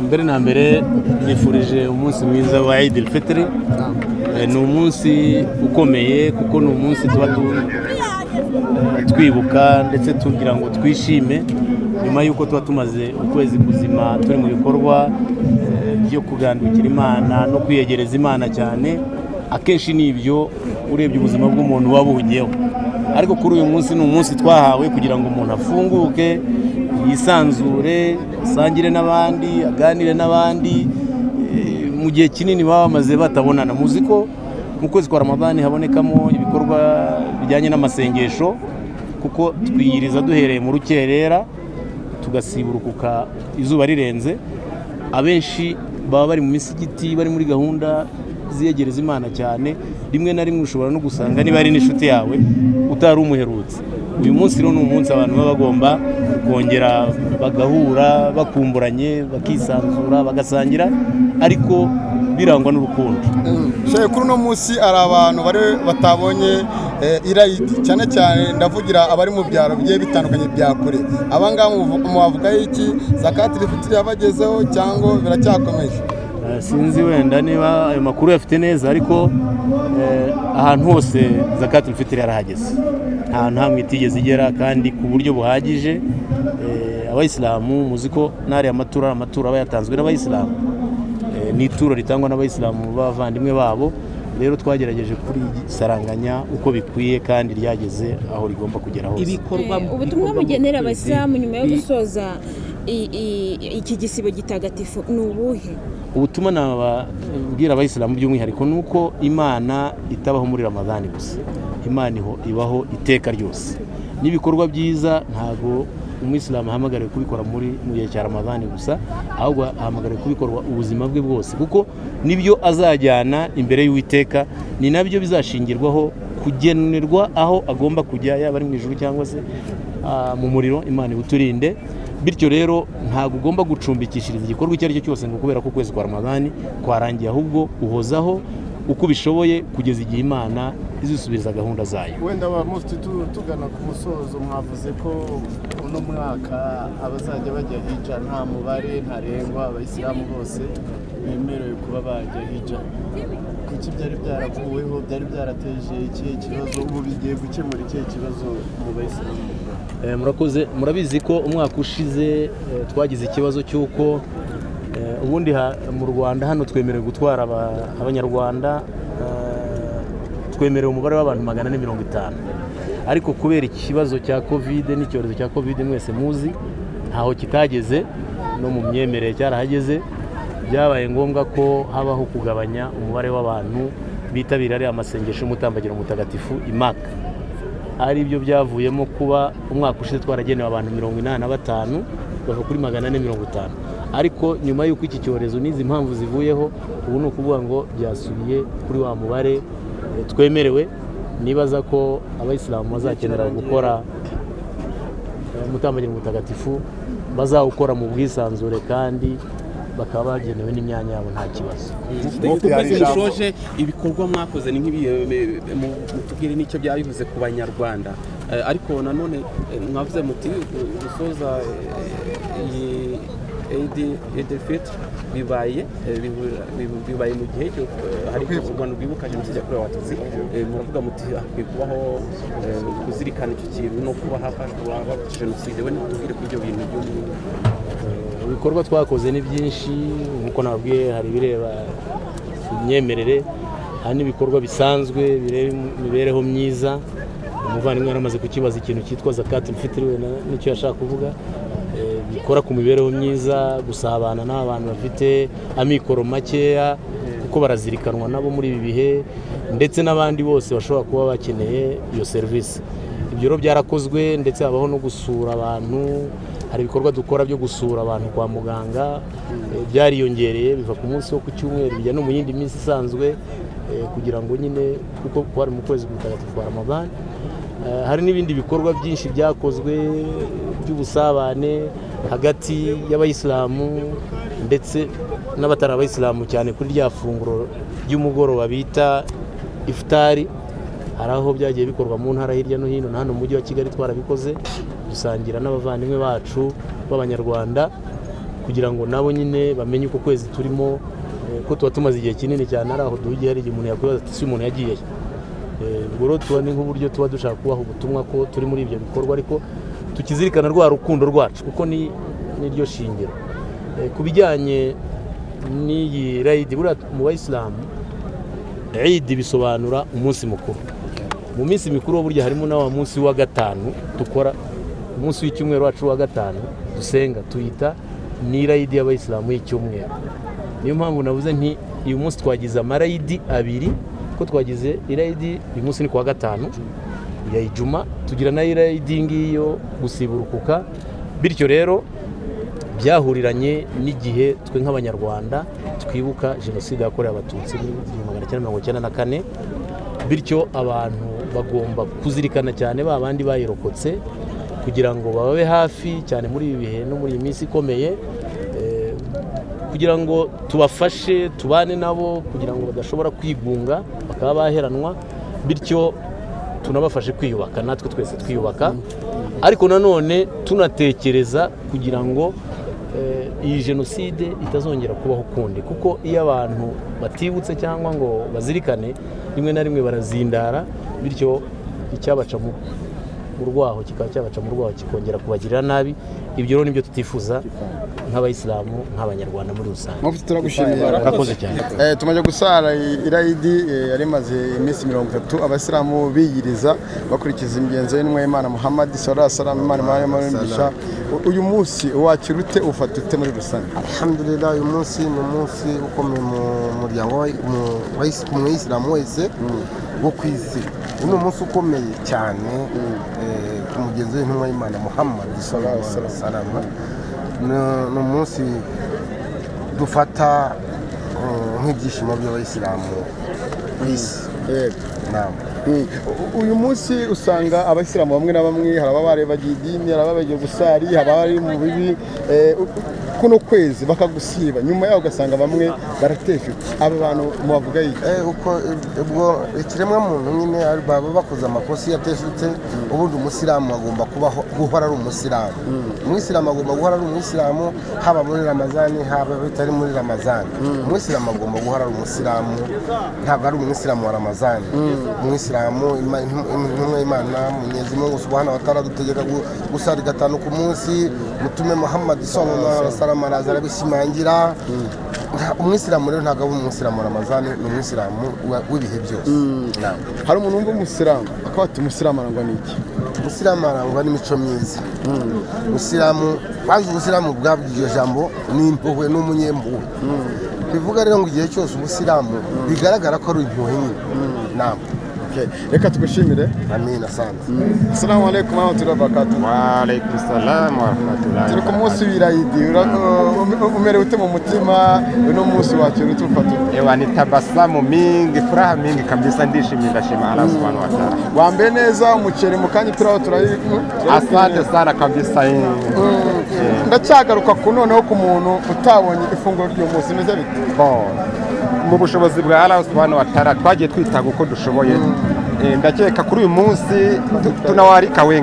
mbere na mbere nifurije umunsi mwiza wa Eid al-Fitr. Ni umunsi ukomeye kuko ni umunsi tuba twibuka ndetse tugira ngo twishime nyuma yuko tuba tumaze ukwezi kuzima turi mu bikorwa byo kugandukira Imana no kwiyegereza Imana cyane. Akenshi nibyo urebye ubuzima bw'umuntu wabugiyeho, ariko kuri uyu munsi ni umunsi twahawe kugira ngo umuntu afunguke, yisanzure, asangire n'abandi, aganire n'abandi. Mu gihe kinini baba bamaze batabonana. Muzi ko mu kwezi kwa Ramadani habonekamo ibikorwa bijyanye n'amasengesho, kuko twiyiriza duhereye mu rukerera tugasiburukuka izuba rirenze. Abenshi baba bari mu misigiti, bari muri gahunda ziyegereza Imana cyane. Rimwe na rimwe ushobora no gusanga niba ari n'inshuti yawe utari umuherutse. Uyu munsi rero ni umunsi abantu baba bagomba kongera bagahura, bakumburanye, bakisanzura, bagasangira, ariko birangwa n'urukundo. Kuri uno munsi ari abantu batabonye irayidi, cyane cyane ndavugira abari mu byaro bigiye bitandukanye bya kure. Abangaba mubavugaho iki? Zakati al-Fitr yabagezeho cyangwa biracyakomeje? Sinzi wenda niba ayo makuru yafite neza, ariko ahantu hose Zakati al-Fitr yarahageze. Ahantu hamwe itigeze igera kandi ku buryo buhagije. Abayisilamu muzi ko nari amatura aba yatanzwe n'abayisilamu, ni ituro ritangwa n'abayisilamu b'abavandimwe babo. Rero twagerageje kuri saranganya uko bikwiye kandi ryageze aho rigomba kugera hose. Ubutumwa bugenera abayisilamu nyuma yo gusoza iki gisibo gitagatifu ni ubuhe? Ubutumwa nababwira abayisilamu by'umwihariko ni uko Imana itabaho muri Ramadani gusa. Imana ibaho iteka ryose. N'ibikorwa byiza ntago umuyisilamu ahamagariwe kubikora mu gihe cya Ramadani gusa, ahubwo ahamagariwe kubikorwa ubuzima bwe bwose, kuko nibyo azajyana imbere y'Uwiteka, ni nabyo bizashingirwaho kugenerwa aho agomba kujya, yaba ari mu ijuru cyangwa se mu muriro. Imana ibuturinde. Bityo rero ntago ugomba gucumbikishiriza igikorwa icyo ari cyo cyose ngo kubera ko ukwezi kwa Ramadani kwarangiye, ahubwo uhozaho uko bishoboye kugeza igihe Imana izisubiriza gahunda zayo. Wenda ba mufti tugana ku musozo, mwavuze ko uno mwaka abazajya bajya hija nta mubare ntarengwa, abayisilamu bose bemerewe kuba bajya hija. Kuki byari byaravuweho, byari byarateje ikihe kibazo, ubu bigiye gukemura ikihe kibazo mu bayisilamu? Murakoze. Murabizi ko umwaka ushize twagize ikibazo cy'uko ubundi mu Rwanda hano twemerewe gutwara abanyarwanda, twemerewe umubare w'abantu 450, ariko kubera ikibazo cya Covid n'icyorezo cya Covid mwese muzi ntaho kitageze, no mu myemerere cyarahageze. Byabaye ngombwa ko habaho kugabanya umubare w'abantu bitabira ari amasengesho y'umutambagiro mutagatifu Imaka. Ari byo byavuyemo kuba umwaka ushize twaragenewe abantu 85 bava kuri 450, ariko nyuma y'uko iki cyorezo n'izi mpamvu zivuyeho, ubu ni ukuvuga ngo byasubiye kuri wa mubare twemerewe. Nibaza ko abayisilamu bazakenera gukora umutambagiro mutagatifu bazawukora mu bwisanzure kandi bakaba bagenewe n'imyanya yabo nta kibazo. Mushoje ibikorwa mwakoze ni mutubwire n'icyo byabivuze ku banyarwanda, ariko nanone mwavuze muti gusoza Eid al-Fitr bibaye mu gihe cyo hari u Rwanda rwibuka jenoside yakorewe Abatutsi. Muravuga muti hakwiye kubaho kuzirikana icyo kintu no kuba hafashwe abakoze jenoside. We ntitubwire ku ibyo bintu ibikorwa twakoze ni byinshi, nkuko nabwiye, hari bireba imyemerere, hari n'ibikorwa bisanzwe imibereho myiza. Umuvandimwe yaramaze kukibaza ikintu cyitwa Zakati al-Fitr, n'icyo yashaka kuvuga, bikora ku mibereho myiza, gusabana n'abantu bafite amikoro makeya, kuko barazirikanwa nabo muri ibi bihe, ndetse n'abandi bose bashobora kuba bakeneye iyo serivisi. Ibyo rero byarakozwe, ndetse habaho no gusura abantu. Hari ibikorwa dukora byo gusura abantu kwa muganga, byariyongereye, biva ku munsi wo ku cyumweru bijya no mu yindi minsi isanzwe, kugira ngo nyine kuko kwari mu kwezi gutagatifu kwa Ramadani. Hari n'ibindi bikorwa byinshi byakozwe by'ubusabane hagati y'abayisilamu ndetse n'abatari abayisilamu, cyane kuri rya funguro ry'umugoroba bita ifutari. Hari aho byagiye bikorwa mu ntara hirya no hino, na hano mu mujyi wa Kigali twarabikoze, dusangira n'abavandimwe bacu b'abanyarwanda. kugira ngo nabo nyine bamenye uko kwezi turimo, ko tuba tumaze igihe kinini cyane ari aho duhugiye, hari igihe umuntu yakwibaza ati si umuntu yagiye. Ubwo rero tuba ni nk'uburyo tuba dushaka kubaha ubutumwa ko turi muri ibyo bikorwa, ariko tukizirikana rwa rukundo rwacu kuko ni ryo shingiro. Ku bijyanye n'iyi rayidi, buriya mu bayisilamu Eid bisobanura umunsi mukuru. Mu minsi mikuru burya harimo na wa munsi wa gatanu dukora, umunsi w'icyumweru wacu wa gatanu dusenga, tuyita ni rayidi y'abayisilamu y'icyumweru. Niyo mpamvu navuze nti uyu munsi twagize amarayidi abiri, ko twagize irayidi uyu munsi ni kuwa gatanu ya Ijuma, tugira na irayidi ngiyo gusiburukuka. Bityo rero byahuriranye n'igihe twe nk'abanyarwanda twibuka jenoside yakorewe abatutsi mu 1994. Bityo abantu bagomba kuzirikana cyane ba bandi bayirokotse kugira ngo bababe hafi cyane muri ibi bihe no muri iyi minsi ikomeye, kugira ngo tubafashe tubane nabo kugira ngo badashobora kwigunga bakaba baheranwa, bityo tunabafashe kwiyubaka, natwe twese twiyubaka, ariko nanone tunatekereza kugira ngo iyi jenoside itazongera kubaho ukundi, kuko iyo abantu batibutse cyangwa ngo bazirikane rimwe na rimwe barazindara, bityo icyabaca mu rwaho kikaba cyabaca mu rwaho kikongera kubagirira nabi. Ibyo rero nibyo tutifuza nk'abayisilamu nk'abanyarwanda muri rusange. Mufti turagushimiye. Urakoze cyane. Tumaze gusara irayidi yari maze iminsi 30 abasilamu biyiriza bakurikiza imigenzo y'intumwa y'Imana Muhammad sallallahu alaihi wasallam. Imana uyu munsi wakirute ufata ute muri rusange? Alhamdulillah, uyu munsi ni umunsi ukomeye mu muryango w'Isilamu wese wo ku isi. Uno munsi ukomeye cyane ku mugenzi w'intumwa y'Imana Muhammad sallallahu alaihi wasallam. Ni umunsi dufata nk'ibyishimo by'abayisilamu ku isi. Uyu munsi usanga abasilamu bamwe na bamwe hari ababare bagiye idini, hari ababagiye gusari, hari abari mu bibi, kuno kwezi bakagusiba, nyuma yaho ugasanga bamwe barateshutse. Aba bantu mubavuga iki? Uko ubwo ikiremwa muntu nyine baba bakoze amakosa yateshutse. Ubundi umusilamu agomba guhora ari umusilamu. Umusilamu agomba guhora ari umusilamu, haba muri Ramazani haba bitari muri Ramazani. Umusilamu agomba guhora ari umusilamu, ntabwo ari umusilamu wa Ramazani. Umusilamu intumwa y'Imana Mwenyezi Mungu Subhanahu wa Ta'ala dutegeka gusari gatanu ku munsi. Mutume Muhammad sallallahu alaihi wasallam araza arabishimangira. Umusilamu rero ntabwo ari umusilamu wa Ramazani, ni umusilamu w'ibihe byose. Hari umuntu wumva umusilamu akaba ati umusilamu arangwa n'iki? Umusilamu arangwa n'imico myiza. Umusilamu bazi umusilamu bwabyo iryo jambo ni impuhwe n'umunyempuhwe. Bivuga rero ngo igihe cyose umusilamu bigaragara ko ari impuhwe nyine. Reka tugushimire. Amina sana. Assalamu alaikum wa rahmatullahi wa barakatuh. Wa alaikum salam wa rahmatullahi. Turi ku munsi w'irayidi, umerewe ute mu mutima uno munsi wakirute ufata? Ewa ni tabasamu mingi, furaha mingi kabisa, ndishimye ndashima Allah subhanahu wa ta'ala. Wambaye neza umuceri mu kanya turayi. Asante sana kabisa. Ndacyagaruka ku noneho ku muntu utabonye ifunguro ry'uyu munsi neza bite? Mu bushobozi bwa Allah subhanahu wa ta'ala twagiye twitaga uko dushoboye. Ndakeka kuri uyu munsi tunawarika wengi